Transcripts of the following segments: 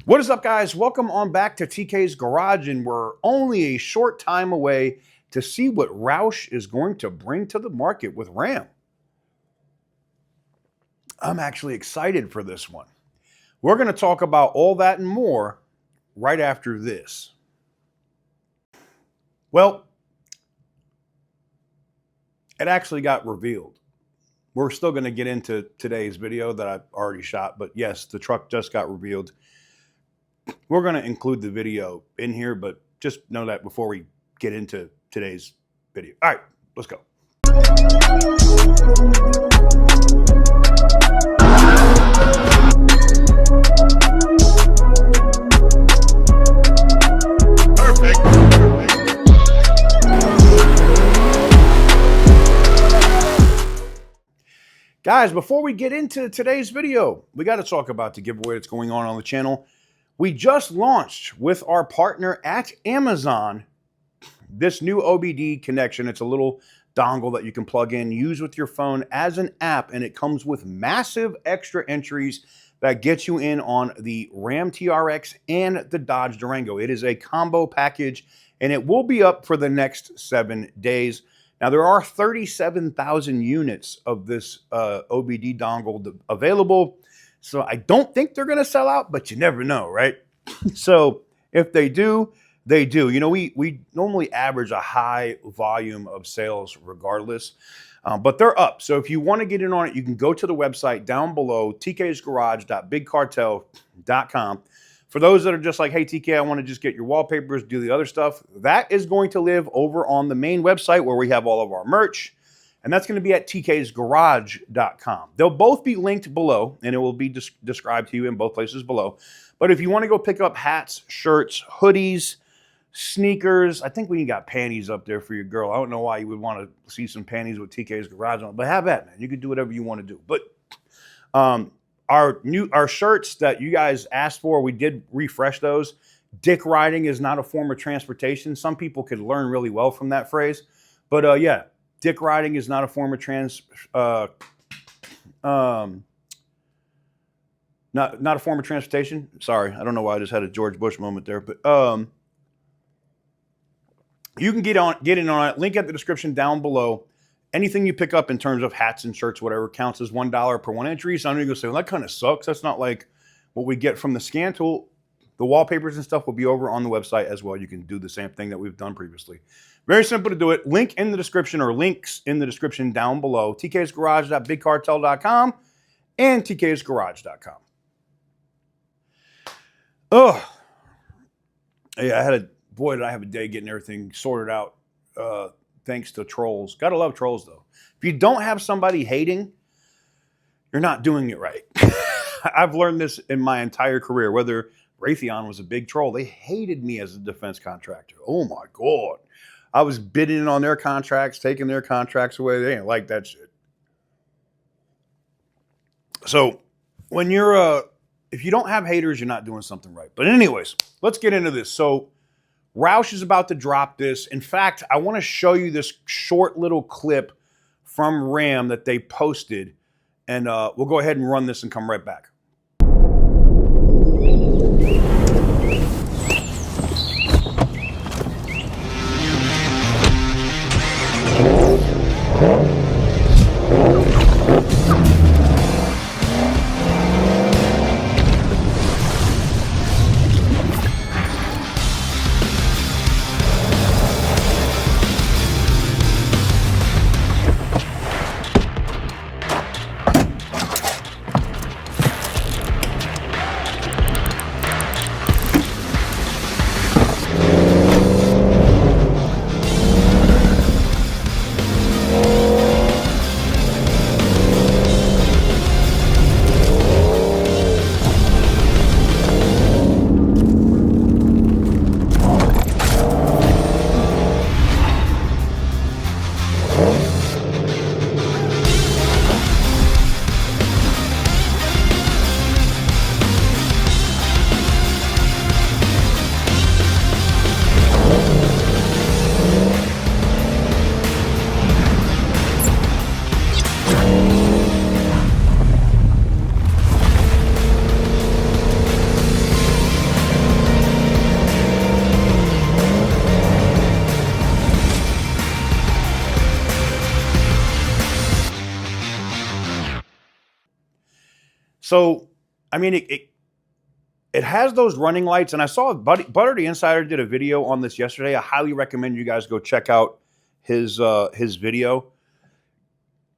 What is up, guys? Welcome on back to TK's Garage, and we're only a short time away to see what Roush is going to bring to the market with Ram. I'm actually excited for this one. We're going to talk about all that and more right after this. Well, it actually got revealed. We're still going to get into today's video that I've already shot, but yes, the truck just got revealed. We're going to include the video in here, but just know that before we get into today's video. All right, let's go. Perfect. Guys, before we get into today's video, we got to talk about the giveaway that's going on the channel. We just launched with our partner at Amazon this new OBD connection. It's a little dongle that you can plug in, use with your phone as an app, and it comes with massive extra entries that get you in on the Ram TRX and the Dodge Durango. It is a combo package, and it will be up for the next 7 days. Now, there are 37,000 units of this OBD dongle available. So I don't think they're going to sell out, but you never know, right? So if they do, they do. You know, we normally average a high volume of sales regardless, but they're up. So if you want to get in on it, you can go to the website down below, tk'sgarage.bigcartel.com. For those that are just like, hey, TK, I want to just get your wallpapers, do the other stuff, that is going to live over on the main website where we have all of our merch. And that's going to be at tk'sgarage.com. They'll both be linked below, and it will be described to you in both places below. But if you want to go pick up hats, shirts, hoodies, sneakers, I think we got panties up there for your girl. I don't know why you would want to see some panties with TK's Garage on, but have that, man. You can do whatever you want to do. But our shirts that you guys asked for, we did refresh those. Dick riding is not a form of transportation. Some people could learn really well from that phrase. But yeah. Dick riding is not a form of not a form of transportation. Sorry, I don't know why I just had a George Bush moment there, but you can get in on it. Link at the description down below. Anything you pick up in terms of hats and shirts, whatever, counts as $1 per one entry. So I know you're gonna say, well, that kind of sucks. That's not like what we get from the scan tool. The wallpapers and stuff will be over on the website as well. You can do the same thing that we've done previously. Very simple to do it. Link in the description, or links in the description down below. tk'sgarage.bigcartel.com and tk'sgarage.com. Oh, yeah, boy, did I have a day getting everything sorted out thanks to trolls. Gotta love trolls, though. If you don't have somebody hating, you're not doing it right. I've learned this in my entire career, whether Raytheon was a big troll. They hated me as a defense contractor. Oh my God. I was bidding on their contracts, taking their contracts away. They didn't like that shit. So when you're, if you don't have haters, you're not doing something right. But anyways, let's get into this. So Roush is about to drop this. In fact, I want to show you this short little clip from Ram that they posted. And we'll go ahead and run this and come right back. So, I mean, it has those running lights, and I saw Butter the Insider did a video on this yesterday. I highly recommend you guys go check out his video.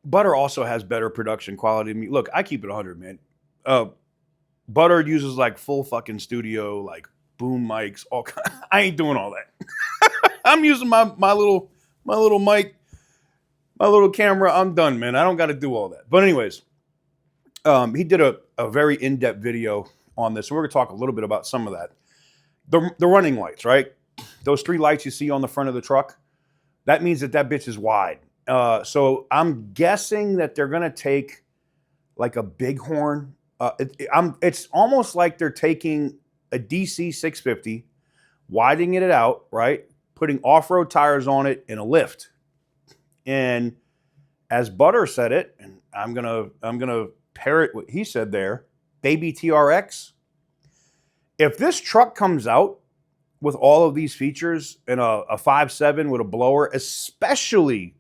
Butter also has better production quality than me. Look, I keep it 100, man. Butter uses like full fucking studio, like boom mics, all kind. I ain't doing all that. I'm using my little mic, my little camera. I'm done, man. I don't got to do all that. But anyways, he did a very in-depth video on this. So we're gonna talk a little bit about some of that. The running lights, right? Those 3 lights you see on the front of the truck, that means that bitch is wide. So I'm guessing that they're gonna take like a bighorn. It's almost like they're taking a DC 650, widening it out, right? Putting off-road tires on it and a lift. And as Butter said it, and I'm gonna parrot what he said there, baby TRX. If this truck comes out with all of these features and a 5.7 with a blower, especially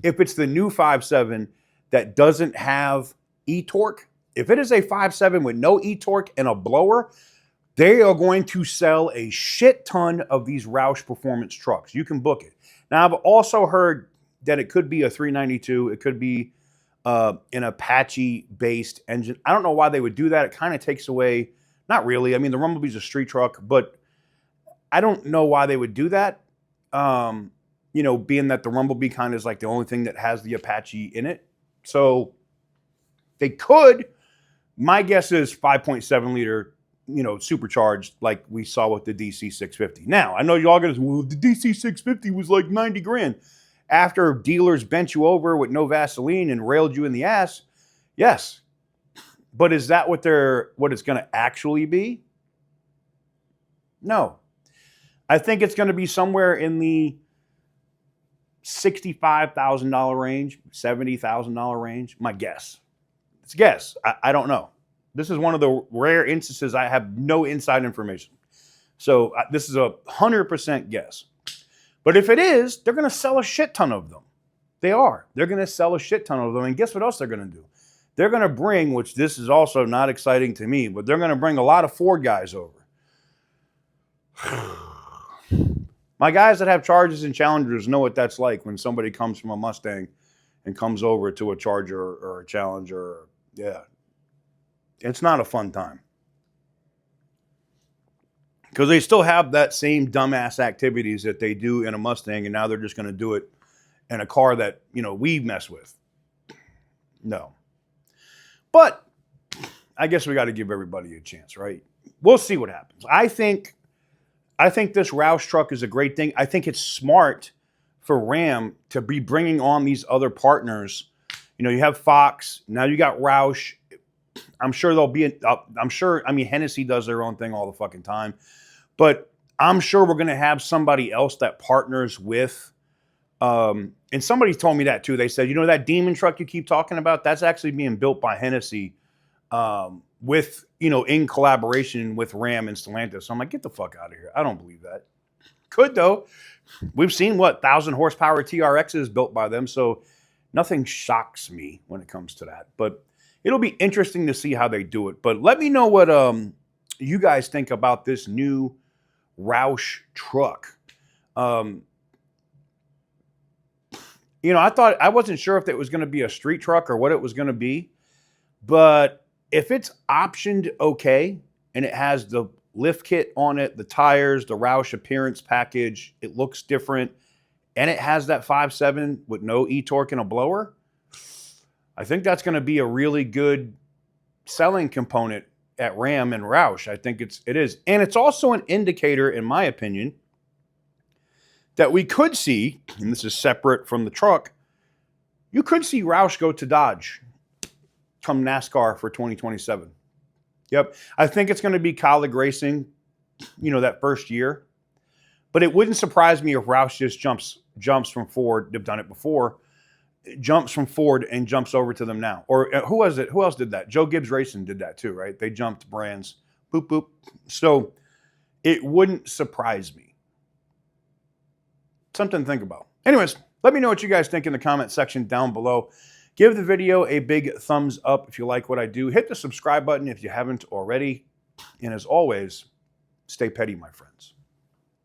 if it's the new 5.7 that doesn't have e-torque, if it is a 5.7 with no e-torque and a blower, they are going to sell a shit ton of these Roush performance trucks. You can book it. Now, I've also heard that it could be a 392. It could be an Apache-based engine. I don't know why they would do that. It kind of takes away, not really. I mean, the Rumblebee's a street truck, but I don't know why they would do that. You know, being that the Rumblebee kind of is like the only thing that has the Apache in it. So they could. My guess is 5.7 liter, you know, supercharged like we saw with the DC 650. Now, I know y'all gonna say, well, the DC 650 was like 90 grand. After dealers bent you over with no Vaseline and railed you in the ass, yes. But is that what it's gonna actually be? No. I think it's gonna be somewhere in the $65,000 range, $70,000 range. My guess. It's a guess. I don't know. This is one of the rare instances I have no inside information. So this is 100% guess. But if it is, they're going to sell a shit ton of them. They are. They're going to sell a shit ton of them. And guess what else they're going to do? They're going to bring, which this is also not exciting to me, but they're going to bring a lot of Ford guys over. My guys that have Chargers and Challengers know what that's like when somebody comes from a Mustang and comes over to a Charger or a Challenger. Yeah. It's not a fun time. Because they still have that same dumbass activities that they do in a Mustang, and now they're just going to do it in a car that, you know, we mess with. No. But I guess we got to give everybody a chance, right? We'll see what happens. I think this Roush truck is a great thing. I think it's smart for Ram to be bringing on these other partners. You know, you have Fox. Now you got Roush. I'm sure there'll be, I mean, Hennessy does their own thing all the fucking time. But I'm sure we're going to have somebody else that partners with, and somebody told me that too. They said, you know, that Demon truck you keep talking about, that's actually being built by Hennessy with, you know, in collaboration with Ram and Stellantis. So I'm like, get the fuck out of here. I don't believe that. Could though. We've seen 1,000 horsepower TRXs built by them. So nothing shocks me when it comes to that. But it'll be interesting to see how they do it. But let me know what you guys think about this new Roush truck. You know, I wasn't sure if it was going to be a street truck or what it was going to be, but if it's optioned okay and it has the lift kit on it, the tires, the Roush appearance package, it looks different, and it has that 5.7 with no e-torque and a blower, I think that's going to be a really good selling component at Ram and Roush. I think it is. And it's also an indicator, in my opinion, that we could see, and this is separate from the truck, you could see Roush go to Dodge come NASCAR for 2027. Yep. I think it's going to be colleague racing, you know, that first year. But it wouldn't surprise me if Roush just jumps from Ford. They've done it before. Jumps from Ford and jumps over to them now. Or who was it? Who else did that? Joe Gibbs Racing did that too, right? They jumped brands. Boop, boop. So it wouldn't surprise me. Something to think about. Anyways, let me know what you guys think in the comment section down below. Give the video a big thumbs up if you like what I do. Hit the subscribe button if you haven't already. And as always, stay petty, my friends.